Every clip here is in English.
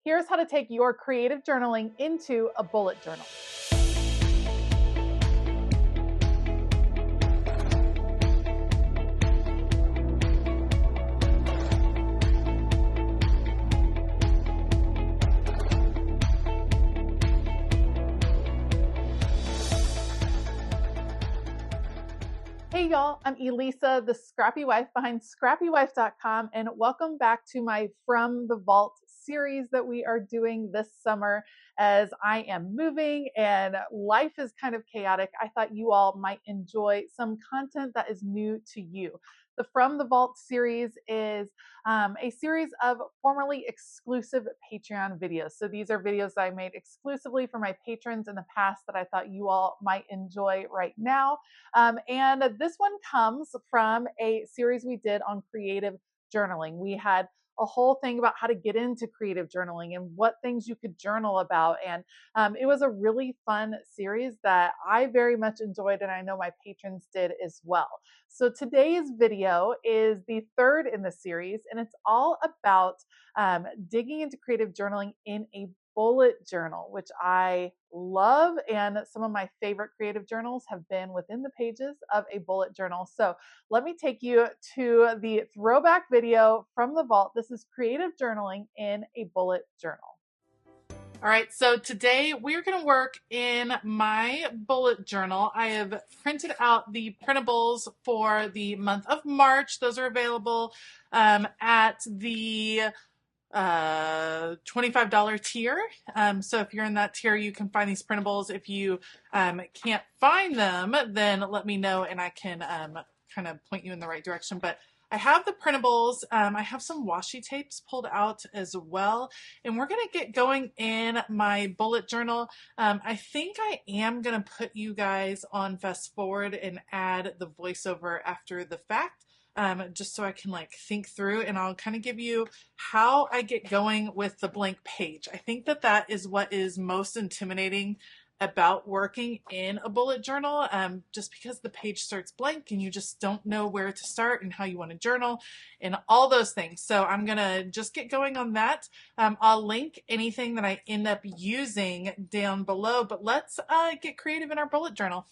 Here's how to take your creative journaling into a bullet journal. Hey y'all, I'm Elisa, the Scrappy Wife behind ScrappyWife.com, and welcome back to my From the Vault series that we are doing this summer. As I am moving and life is kind of chaotic, I thought you all might enjoy some content that is new to you. The From the Vault series is a series of formerly exclusive Patreon videos. So these are videos that I made exclusively for my patrons in the past that I thought you all might enjoy right now. And this one comes from a series we did on creative journaling. We had a whole thing about how to get into creative journaling and what things you could journal about. And it was a really fun series that I very much enjoyed, and I know my patrons did as well. So today's video is the third in the series, and it's all about digging into creative journaling in a bullet journal, which I love, and some of my favorite creative journals have been within the pages of a bullet journal. So let me take you to the throwback video from the vault. This is creative journaling in a bullet journal. All right, so today we're going to work in my bullet journal. I have printed out the printables for the month of March. Those are available at the $25 tier. So if you're in that tier, you can find these printables. If you can't find them, then let me know and I can kind of point you in the right direction. But I have the printables. I have some washi tapes pulled out as well. And we're going to get going in my bullet journal. I think I am going to put you guys on fast forward and add the voiceover after the fact. Just so I can like think through, and I'll kind of give you how I get going with the blank page. I think that that is what is most intimidating about working in a bullet journal, just because the page starts blank and you just don't know where to start and how you want to journal and all those things. So I'm gonna just get going on that. I'll link anything that I end up using down below, but let's get creative in our bullet journal.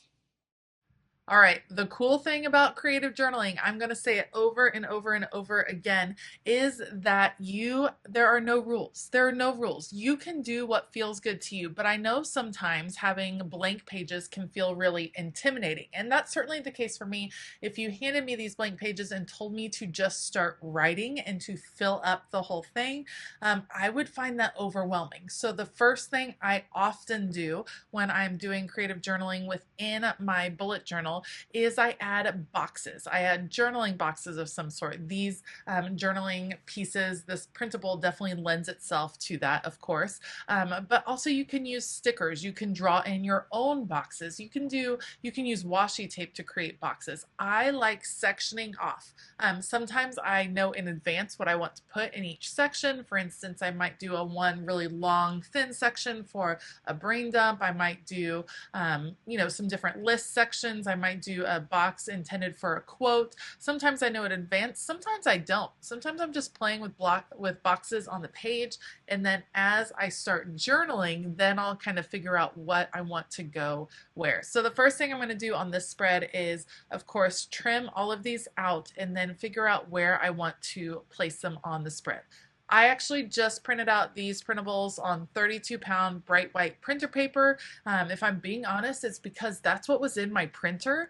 All right, the cool thing about creative journaling, I'm going to say it over and over and over again, is that there are no rules. There are no rules. You can do what feels good to you, but I know sometimes having blank pages can feel really intimidating, and that's certainly the case for me. If you handed me these blank pages and told me to just start writing and to fill up the whole thing, I would find that overwhelming. So the first thing I often do when I'm doing creative journaling within my bullet journal is I add boxes. I add journaling boxes of some sort. These journaling pieces, this printable definitely lends itself to that, of course. But also you can use stickers. You can draw in your own boxes. You can use washi tape to create boxes. I like sectioning off. Sometimes I know in advance what I want to put in each section. For instance, I might do one really long, thin section for a brain dump. I might do, some different list sections. I might do a box intended for a quote. Sometimes I know in advance, sometimes I don't. Sometimes I'm just playing with boxes on the page, and then as I start journaling, then I'll kind of figure out what I want to go where. So the first thing I'm going to do on this spread is, of course, trim all of these out and then figure out where I want to place them on the spread. I actually just printed out these printables on 32-pound bright white printer paper. If I'm being honest, it's because that's what was in my printer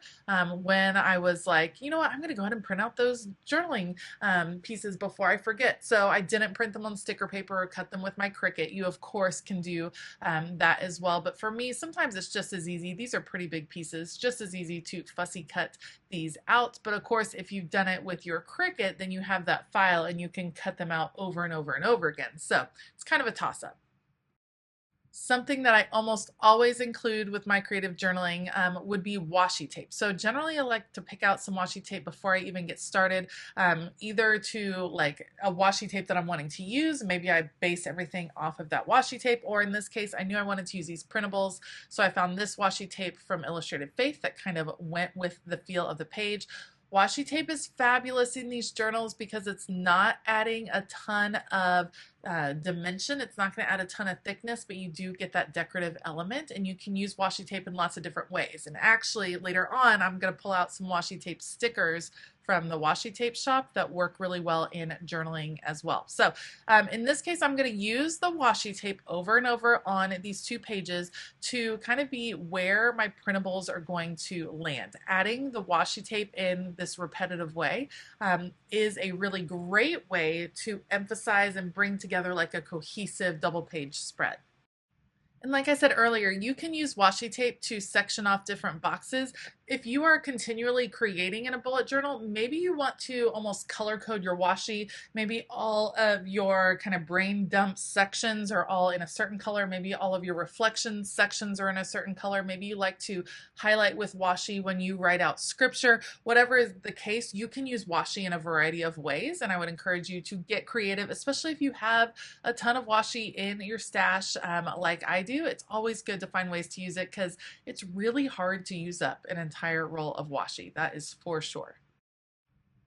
when I was like, you know what, I'm going to go ahead and print out those journaling pieces before I forget. So I didn't print them on sticker paper or cut them with my Cricut. You, of course, can do that as well. But for me, sometimes it's just as easy. These are pretty big pieces, just as easy to fussy cut these out. But of course, if you've done it with your Cricut, then you have that file and you can cut them out over and over and over again. So it's kind of a toss-up. Something that I almost always include with my creative journaling would be washi tape. So generally I like to pick out some washi tape before I even get started, either to like a washi tape that I'm wanting to use. Maybe I base everything off of that washi tape, or in this case, I knew I wanted to use these printables. So I found this washi tape from Illustrated Faith that kind of went with the feel of the page. Washi tape is fabulous in these journals because it's not adding a ton of dimension. It's not going to add a ton of thickness, but you do get that decorative element, and you can use washi tape in lots of different ways. And actually, later on, I'm going to pull out some washi tape stickers from the washi tape shop that work really well in journaling as well. So in this case, I'm going to use the washi tape over and over on these 2 pages to kind of be where my printables are going to land. Adding the washi tape in this repetitive way is a really great way to emphasize and bring together like a cohesive double page spread. And like I said earlier, you can use washi tape to section off different boxes. If you are continually creating in a bullet journal, maybe you want to almost color code your washi. Maybe all of your kind of brain dump sections are all in a certain color. Maybe all of your reflection sections are in a certain color. Maybe you like to highlight with washi when you write out scripture. Whatever is the case, you can use washi in a variety of ways, and I would encourage you to get creative, especially if you have a ton of washi in your stash like I do. It's always good to find ways to use it because it's really hard to use up an entire roll of washi. That is for sure.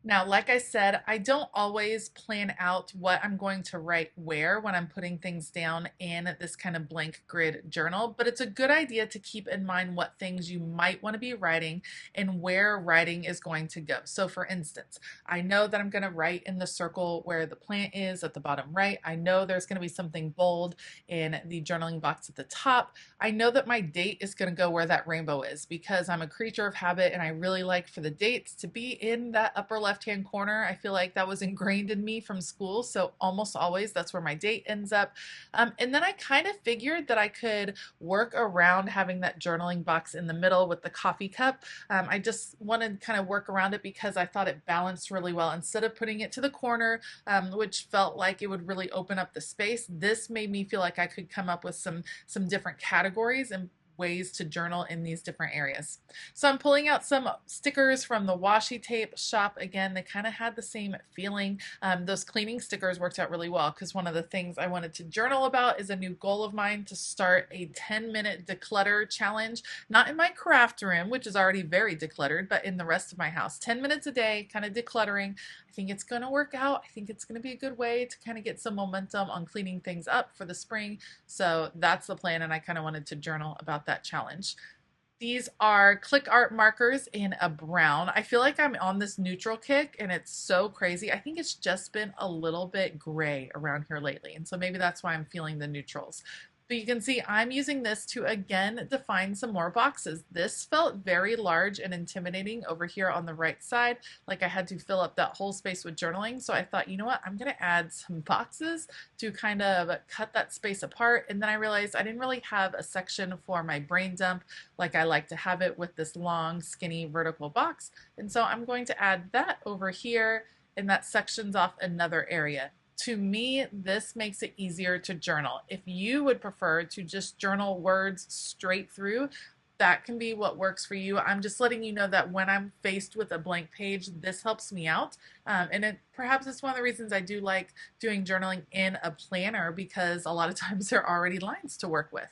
Now, like I said, I don't always plan out what I'm going to write where when I'm putting things down in this kind of blank grid journal, but it's a good idea to keep in mind what things you might want to be writing and where writing is going to go. So for instance, I know that I'm going to write in the circle where the plant is at the bottom right. I know there's going to be something bold in the journaling box at the top. I know that my date is going to go where that rainbow is because I'm a creature of habit and I really like for the dates to be in that upper left-hand corner. I feel like that was ingrained in me from school, so almost always that's where my date ends up. And then I kind of figured that I could work around having that journaling box in the middle with the coffee cup. I just wanted to kind of work around it because I thought it balanced really well. Instead of putting it to the corner, which felt like it would really open up the space, this made me feel like I could come up with some different categories and ways to journal in these different areas. So I'm pulling out some stickers from the washi tape shop. Again, they kind of had the same feeling. Those cleaning stickers worked out really well because one of the things I wanted to journal about is a new goal of mine to start a 10-minute declutter challenge, not in my craft room, which is already very decluttered, but in the rest of my house. 10 minutes a day, kind of decluttering. I think it's going to work out. I think it's going to be a good way to kind of get some momentum on cleaning things up for the spring. So that's the plan, and I kind of wanted to journal about that challenge. These are click art markers in a brown. I feel like I'm on this neutral kick and it's so crazy. I think it's just been a little bit gray around here lately, and so maybe that's why I'm feeling the neutrals. But you can see I'm using this to again define some more boxes. This felt very large and intimidating over here on the right side, like I had to fill up that whole space with journaling. So I thought, you know what, I'm going to add some boxes to kind of cut that space apart. And then I realized I didn't really have a section for my brain dump like I like to have it with this long, skinny vertical box. And so I'm going to add that over here, and that sections off another area. To me, this makes it easier to journal. If you would prefer to just journal words straight through, that can be what works for you. I'm just letting you know that when I'm faced with a blank page, this helps me out. And perhaps it's one of the reasons I do like doing journaling in a planner, because a lot of times there are already lines to work with.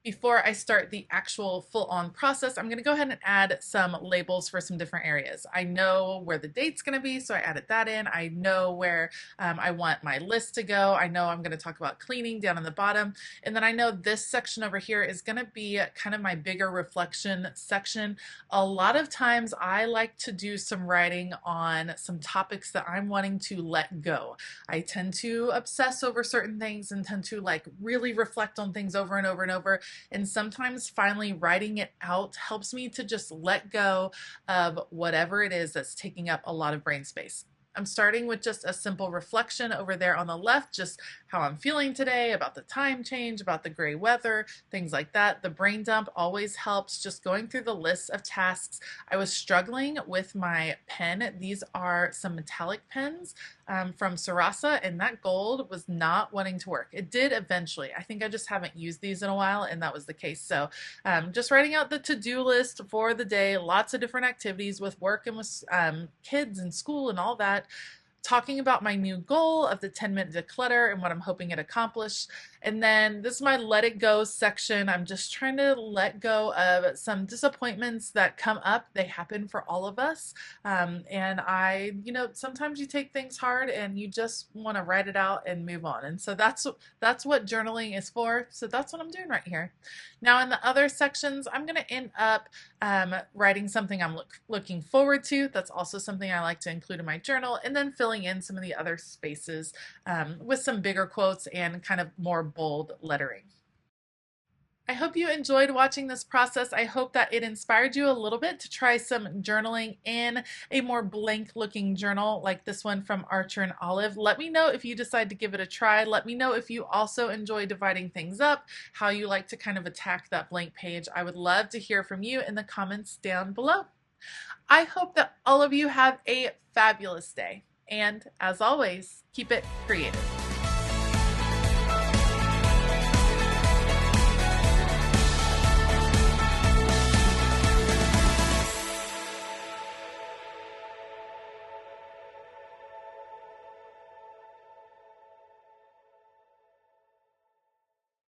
Before I start the actual full-on process, I'm going to go ahead and add some labels for some different areas. I know where the date's going to be, so I added that in. I know where I want my list to go. I know I'm going to talk about cleaning down on the bottom. And then I know this section over here is going to be kind of my bigger reflection section. A lot of times I like to do some writing on some topics that I'm wanting to let go. I tend to obsess over certain things and tend to like really reflect on things over and over and over. And sometimes finally writing it out helps me to just let go of whatever it is that's taking up a lot of brain space. I'm starting with just a simple reflection over there on the left, just how I'm feeling today, about the time change, about the gray weather, things like that. The brain dump always helps, just going through the list of tasks. I was struggling with my pen. These are some metallic pens from Sarasa, and that gold was not wanting to work. It did eventually. I think I just haven't used these in a while, and that was the case. So just writing out the to-do list for the day, lots of different activities with work and with kids and school and all that. talking about my new goal of the 10-minute declutter and what I'm hoping it accomplished. And then this is my let it go section. I'm just trying to let go of some disappointments that come up. They happen for all of us. And sometimes you take things hard and you just want to write it out and move on. And so that's what journaling is for. So that's what I'm doing right here. Now in the other sections, I'm going to end up writing something I'm looking forward to. That's also something I like to include in my journal, and then filling in some of the other spaces with some bigger quotes and kind of more bold lettering. I hope you enjoyed watching this process. I hope that it inspired you a little bit to try some journaling in a more blank looking journal like this one from Archer and Olive. Let me know if you decide to give it a try. Let me know if you also enjoy dividing things up, how you like to kind of attack that blank page. I would love to hear from you in the comments down below. I hope that all of you have a fabulous day. And as always, keep it creative.